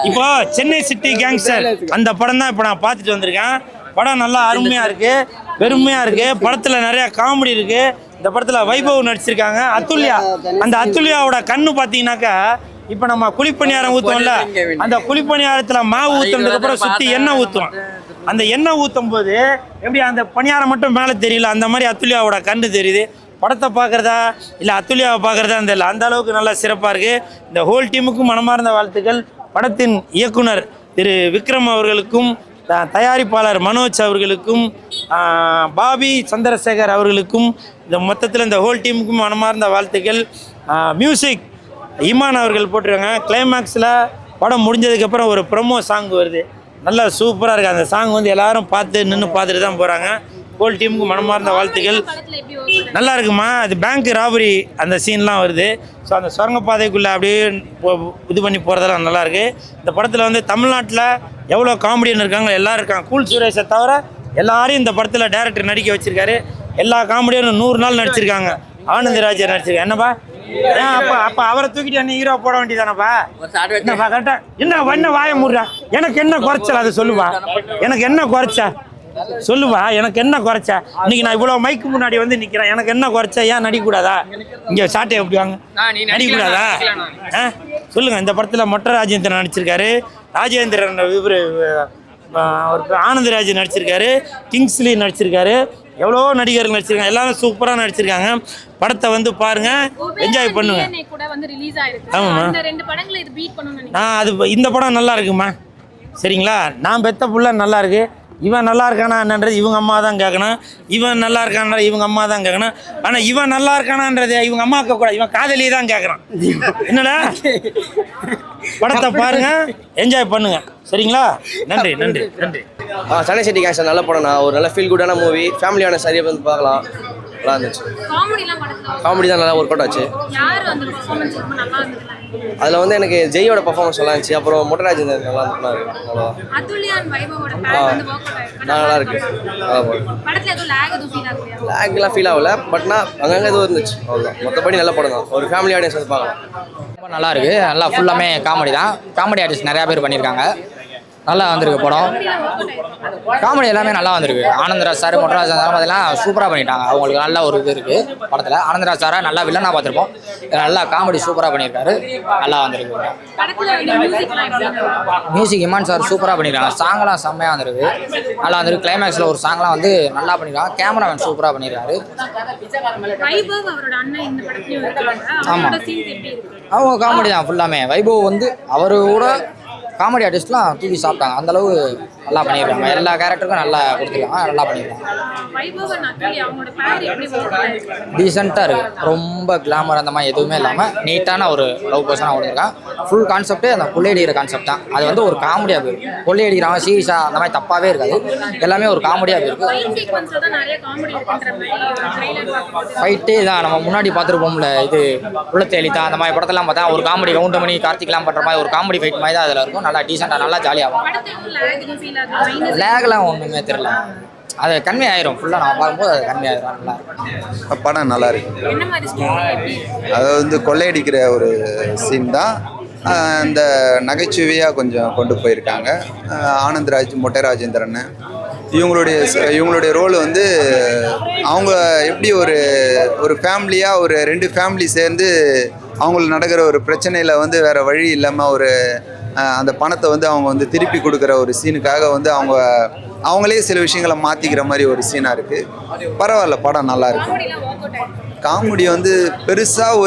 இப்போ Chennai city gangster அந்த படம் தான் இப்போ நான் பார்த்துட்டு வந்திருக்கேன். படம் நல்லா அருமையாக இருக்குது, பெருமையாக இருக்குது. படத்தில் நிறையா காமெடி இருக்குது. இந்த படத்தில் வைபவ் நடிச்சிருக்காங்க. அத்துல்யா, அந்த அத்துல்யாவோட கண்ணு பார்த்தீங்கன்னாக்கா இப்போ நம்ம குழிப்பணியாரம் ஊற்றுவோம்ல, அந்த குழிப்பணியாரத்தில் மாவு ஊற்றுனதுக்கப்புறம் சுற்றி எண்ணெய் ஊற்றுவோம். அந்த எண்ணெய் ஊற்றும் போது எப்படி அந்த பணியாரம் மட்டும் மேலே தெரியல, அந்த மாதிரி அத்துல்யாவோட கண்ணு தெரியுது. படத்தை பார்க்குறதா இல்லை அத்துல்யாவை பார்க்குறதா தெரியல, அந்த அளவுக்கு நல்லா சிறப்பாக இருக்குது. இந்த ஹோல் டீமுக்கும் மனமார்ந்த வாழ்த்துக்கள். படத்தின் இயக்குனர் திரு விக்ரம் அவர்களுக்கும், தயாரிப்பாளர் மனோஜ் அவர்களுக்கும், பாபி சந்திரசேகர் அவர்களுக்கும், இந்த மொத்தத்தில் இந்த ஹோல் டீமுக்கும் மனமார்ந்த வாழ்த்துக்கள். மியூசிக் இமான் அவர்கள் போட்டிருக்காங்க. கிளைமேக்ஸில் படம் முடிஞ்சதுக்கப்புறம் ஒரு ப்ரொமோ சாங் வருது, நல்லா சூப்பராக இருக்குது. அந்த சாங் வந்து எல்லோரும் நின்று பார்த்துட்டு தான் போகிறாங்க. ஹோல் டீமுக்கு மனமார்ந்த வாழ்த்துக்கள். நல்லா இருக்குமா? அது பேங்க் ராபரி அந்த சீன்லாம் வருது. ஸோ அந்த சுரங்கப்பாதைக்குள்ளே அப்படியே இது பண்ணி போகிறதெல்லாம் நல்லாயிருக்கு. இந்த படத்தில் வந்து தமிழ்நாட்டில் எவ்வளோ காமெடியன் இருக்காங்க, எல்லோரும் இருக்காங்க. கூல் சுரேஷை தவிர எல்லாரையும் இந்த படத்தில் டைரக்டர் நடிக்க வச்சுருக்காரு. எல்லா காமெடியனும் 100 நாள் நடிச்சிருக்காங்க. ஆனந்தராஜர் நடிச்சிருக்காங்க. என்னப்பா அப்போ அவரை தூக்கிட்டு என்ன ஹீரோ போட வேண்டியதானப்பா? என்னப்பா கரெக்டாக என்ன வாய மூடுறா? எனக்கு என்ன குறைச்சல் அதை சொல்லுவா. எனக்கு என்ன குறைச்சா சொல்லுவா. எனக்கு என்ன குறைச்சா? இன்னைக்கு நான் இவ்வளோ மைக்கு முன்னாடி வந்து நிற்கிறேன், எனக்கு என்ன குறைச்சா? ஏன் நடிக்கக்கூடாதா? இங்கே சாட்டை எப்படி வாங்க நடிக்கக்கூடாதா? சொல்லுங்கள். இந்த படத்தில் மொட்டை ராஜேந்திரன் நடிச்சிருக்காரு. ராஜேந்திரன் இவர் ஆனந்தராஜ் நடிச்சிருக்காரு. கிங்ஸ்லி நடிச்சிருக்காரு. எவ்வளோ நடிகர்கள் நடிச்சிருக்காங்க. எல்லாரும் சூப்பராக நடிச்சிருக்காங்க. படத்தை வந்து பாருங்க, என்ஜாய் பண்ணுங்க. ஆமாம்மா, அது இந்த படம் நல்லா இருக்குமா? சரிங்களா? நான் பெத்த புள்ள நல்லா இருக்கு. இவன் நல்லா இருக்கானான்றது இவங்க அம்மா தான் கேட்கணும். இவன் நல்லா இருக்கான இவங்க அம்மா தான் கேட்கணும். ஆனால் இவன் நல்லா இருக்கானான்றது இவங்க அம்மா கேட்கக்கூடாது, இவன் காதலியை தான் கேட்குறான். என்னடா? படத்தை பாருங்க, என்ஜாய் பண்ணுங்க. சரிங்களா? நன்றி நன்றி நன்றி. சென்னை சிட்டி கேங்ஸ்டர் நல்ல படம்ண்ணா. ஒரு நல்ல ஃபீல் குட்டான மூவி, ஃபேமிலியான சரியாக வந்து பார்க்கலாம். நல்லா இருந்துச்சு. காமெடி தான் நல்லா ஒர்க் அவுட் ஆச்சு. அதில் வந்து எனக்கு ஜெயோட பர்ஃபார்மன்ஸ் நல்லா இருந்துச்சு. அப்புறம் மொட்டராஜ் நல்லா இருந்தாரு. நல்லா இருக்கு. லேக்லாம் ஃபீல் ஆகல, பட்னா அங்கங்கே எதுவும் இருந்துச்சு, அவ்வளோதான். மற்றபடி நல்ல படம் தான். ஒரு ஃபேமிலி ஆடியன்ஸ் வந்து பார்க்கலாம். ரொம்ப நல்லா இருக்கு. நல்லா ஃபுல்லாமே காமெடி தான். காமெடி ஆர்டிஸ்ட் நிறையா பேர் பண்ணியிருக்காங்க. நல்லா வந்திருக்கு படம். காமெடி எல்லாமே நல்லா வந்திருக்கு. ஆனந்தராஜ் சார், மொட்டராஜ் சார் அதெல்லாம் சூப்பராக பண்ணிட்டாங்க. அவங்களுக்கு நல்ல ஒரு இது இருக்குது படத்தில். ஆனந்தராஜ் சாரை நல்லா வில்லனாக பார்த்துருப்போம். நல்லா காமெடி சூப்பராக பண்ணியிருக்காரு. நல்லா வந்திருக்கு. மியூசிக் இமான் சார் சூப்பராக பண்ணியிருக்காங்க. சாங்கெல்லாம் செம்மையாக வந்திருக்கு. நல்லா வந்திருக்கு. கிளைமேக்ஸில் ஒரு சாங்லாம் வந்து நல்லா பண்ணியிருக்காங்க. கேமராமேன் சூப்பராக பண்ணியிருக்காரு. ஆமாம், அவங்க காமெடி தான் ஃபுல்லாமே. வைபவ் வந்து அவரோட காமெடி ஆர்டிஸ்ட்லாம் தூக்கி சாப்பிட்டாங்க. அந்தளவு நல்லா பண்ணியிருக்காங்க. எல்லா கேரக்டருக்கும் நல்லா கொடுத்துருக்காங்க. நல்லா பண்ணியிருக்காங்க. டீசெண்டாக இருக்குது. ரொம்ப கிளாமர் அந்த மாதிரி எதுவுமே இல்லாமல் நீட்டான ஒரு லவ் பர்சனாக கொடுத்துருக்காங்க. ஃபுல் கான்செப்டே அந்த கொள்ளையடிக்கிற கான்செப்ட் தான். அது வந்து ஒரு காமெடியாக போயிருக்கு. கொள்ளையடிக்கிறாங்க சீரியஸாக அந்த மாதிரி தப்பாகவே இருக்காது. எல்லாமே ஒரு காமெடியாக போயிருக்கு. ஃபைட்டே தான் நம்ம முன்னாடி பார்த்துருப்போம்ல, இது உள்ளத்தேலித்தா அந்த மாதிரி படத்தெல்லாம் பார்த்தா ஒரு காமெடி கவுண்டமணி கார்த்திக்லாம் பண்ணுற மாதிரி ஒரு காமெடி ஃபைட் மாதிரி தான் அதில் இருக்கும். நல்லா டீசெண்டாக நல்லா ஜாலியாகும். லேக்லாம் ஒன்றுமே தெரியல, அது கன்வே ஆயிரும். ஃபுல்லாக நம்ம பார்க்கும்போது அது கன்வே ஆயிரும். நல்லா இருக்கும். படம் நல்லா இருக்கு. அது வந்து கொள்ளையடிக்கிற ஒரு சீன் தான். அந்த நகைச்சுவையாக கொஞ்சம் கொண்டு போயிருக்காங்க. ஆனந்தராஜ், மொட்டை ராஜேந்திரன் இவங்களுடைய ரோல் வந்து அவங்க எப்படி ஒரு ஃபேமிலியாக ஒரு 2 ஃபேமிலி சேர்ந்து அவங்களுக்கு நடக்கிற ஒரு பிரச்சனையில் வந்து வேறு வழி இல்லாமல் அந்த பணத்தை வந்து அவங்க வந்து திருப்பி கொடுக்குற ஒரு சீனுக்காக வந்து அவங்களே சில விஷயங்களை மாற்றிக்கிற மாதிரி ஒரு சீனாக இருக்குது. பரவாயில்ல, படம் நல்லா இருக்கு. காமெடி வந்து பெருசாக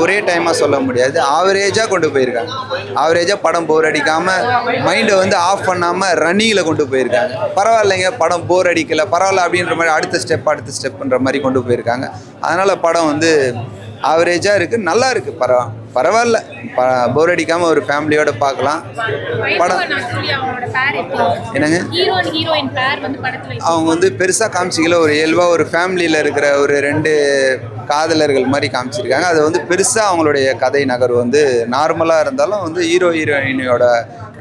ஒரே டைமாக சொல்ல முடியாது. ஆவரேஜாக கொண்டு போயிருக்காங்க. ஆவரேஜாக படம் போர் அடிக்காமல், மைண்டை வந்து ஆஃப் பண்ணாமல் ரன்னிங்கில் கொண்டு போயிருக்காங்க. பரவாயில்லைங்க, படம் போர் அடிக்கலை, பரவாயில்ல அப்படின்ற மாதிரி அடுத்த ஸ்டெப்புன்ற மாதிரி கொண்டு போயிருக்காங்க. அதனால் படம் வந்து ஆவரேஜாக இருக்குது, நல்லா இருக்குது. பரவாயில்ல, போர் அடிக்காமல் ஒரு ஃபேமிலியோடு பார்க்கலாம். படம் என்னங்க, அவங்க வந்து பெருசாக காமிச்சிக்கல. ஒரு இயல்பாக ஒரு ஃபேமிலியில் இருக்கிற ஒரு 2 காதலர்கள் மாதிரி காமிச்சிருக்காங்க. அது வந்து பெருசாக அவங்களுடைய கதை நகர்வு வந்து நார்மலாக இருந்தாலும் வந்து ஹீரோயினியோட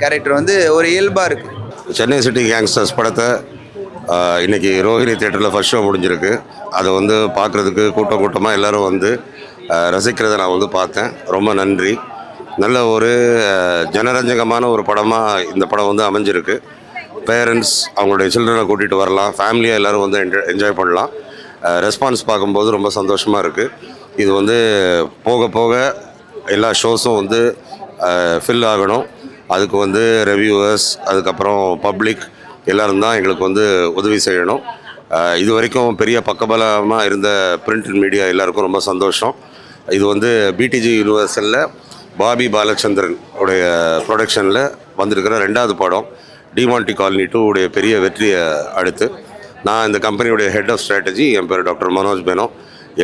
கேரக்டர் வந்து ஒரு இயல்பாக இருக்குது. சென்னை சிட்டி கேங்ஸ்டர்ஸ் படத்தை இன்றைக்கி ரோஹிணி தியேட்டரில் ஃபர்ஸ்ட் ஷோ முடிஞ்சிருக்கு. அதை வந்து பார்க்குறதுக்கு கூட்டமாக எல்லோரும் வந்து ரசிக்கிறத நான் வந்து பார்த்தேன். ரொம்ப நன்றி. நல்ல ஒரு ஜனரஞ்சகமான ஒரு படமாக இந்த படம் வந்து அமைஞ்சிருக்கு. பேரண்ட்ஸ் அவங்களுடைய சில்ட்ரனை கூட்டிகிட்டு வரலாம், ஃபேமிலியாக எல்லோரும் வந்து என்ஜாய் பண்ணலாம். ரெஸ்பான்ஸ் பார்க்கும்போது ரொம்ப சந்தோஷமாக இருக்குது. இது வந்து போக போக எல்லா ஷோஸும் வந்து ஃபில் ஆகணும். அதுக்கு வந்து ரெவ்யூவர்ஸ், அதுக்கப்புறம் பப்ளிக் எல்லோரும் தான் எங்களுக்கு வந்து உதவி செய்யணும். இது வரைக்கும் பெரிய பக்கபலமாக இருந்த பிரிண்ட் மீடியா எல்லாருக்கும் ரொம்ப சந்தோஷம். இது வந்து பிடிஜி யூனிவர்சலில் பாபி பாலச்சந்திரன் உடைய ப்ரொடக்ஷனில் வந்திருக்கிற 2வது படம். டிமாண்டி காலனி 2 உடைய பெரிய வெற்றியை அடுத்து நான் இந்த கம்பெனியுடைய ஹெட் ஆஃப் ஸ்ட்ராட்டஜி, என் பேர் டாக்டர் மனோஜ் பேனோ.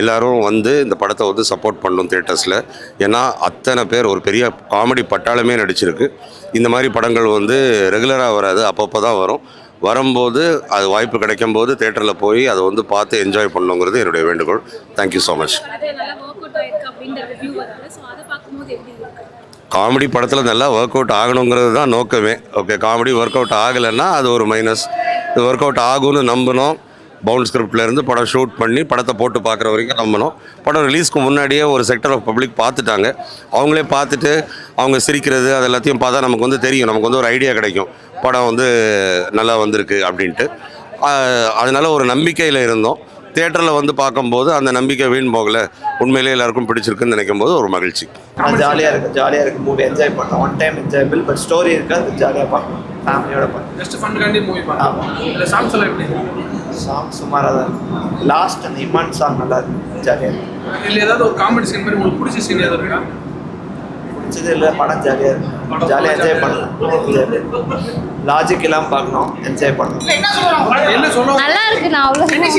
எல்லோரும் வந்து இந்த படத்தை வந்து சப்போர்ட் பண்ணணும் தியேட்டர்ஸில். ஏன்னா அத்தனை பேர், ஒரு பெரிய காமெடி பட்டாளமே நடிச்சிருக்கு. இந்த மாதிரி படங்கள் வந்து ரெகுலராக வராது, அப்பப்போ தான் வரும். வரும்போது அது வாய்ப்பு கிடைக்கும் போது தியேட்டரில் போய் அதை வந்து பார்த்து என்ஜாய் பண்ணணுங்கிறது என்னுடைய வேண்டுகோள். Thank you so much. காமெடி படத்தில் நல்லா ஒர்க் அவுட் ஆகணுங்கிறது தான் நோக்கமே. ஓகே, காமெடி ஒர்க் அவுட் ஆகலைன்னா அது ஒரு மைனஸ். இது ஒர்க் அவுட் ஆகும்னு நம்பணும். பவுண்ட் ஸ்கிரிப்ட்லேருந்து படம் ஷூட் பண்ணி படத்தை போட்டு பார்க்குற வரைக்கும் நம்பணும். படம் ரிலீஸ்க்கு முன்னாடியே ஒரு செக்டர் ஆஃப் பப்ளிக் பார்த்துட்டாங்க. அவங்களே பார்த்துட்டு அவங்க சிரிக்கிறது அது எல்லாத்தையும் பார்த்தா நமக்கு வந்து தெரியும், நமக்கு வந்து ஒரு ஐடியா கிடைக்கும், படம் வந்து நல்லா வந்திருக்கு அப்படின்ட்டு. அதனால் ஒரு நம்பிக்கையில் இருந்தோம். தியேட்டரில் வந்து பார்க்கும்போது அந்த நம்பிக்கை வீண் போகலை, உண்மையிலே எல்லாருக்கும் பிடிச்சிருக்குன்னு நினைக்கும் போது ஒரு மகிழ்ச்சி. ஜாலியாக இருக்குது மூவி. என்ஜாய் பண்ணலாம். One time enjoyable. But story இருக்காது, ஜாலியாக பார்க்கலாம், ஃபேமிலியோட பார்க்கலாம். ஜஸ்ட் ஃபன்காண்டி மூவி பார்க்கலாம். இல்லை சாங்ஸ் எல்லாம் எப்படி? சாங் சுமாராக தான் இருக்கும். லாஸ்ட் அந்த இமான் சாங் நல்லா இருக்கும், ஜாலியாக இருக்கும். இல்லை ஏதாவது ஒரு காமெடி சீன் மாதிரி உங்களுக்கு பிடிச்ச சீன் ஏதாவது இருக்கா? பிடிச்சது இல்லை, படம் ஜாலியாக இருக்கும், ஜாலியாக என்ஜாய் பண்ணலாம். லாஜிக் இல்லாமல் பார்க்கணும், என்ஜாய் பண்ணணும். என்ன சொல்லுவோம்? நல்லா இருக்கு. நான் அவ்வளோ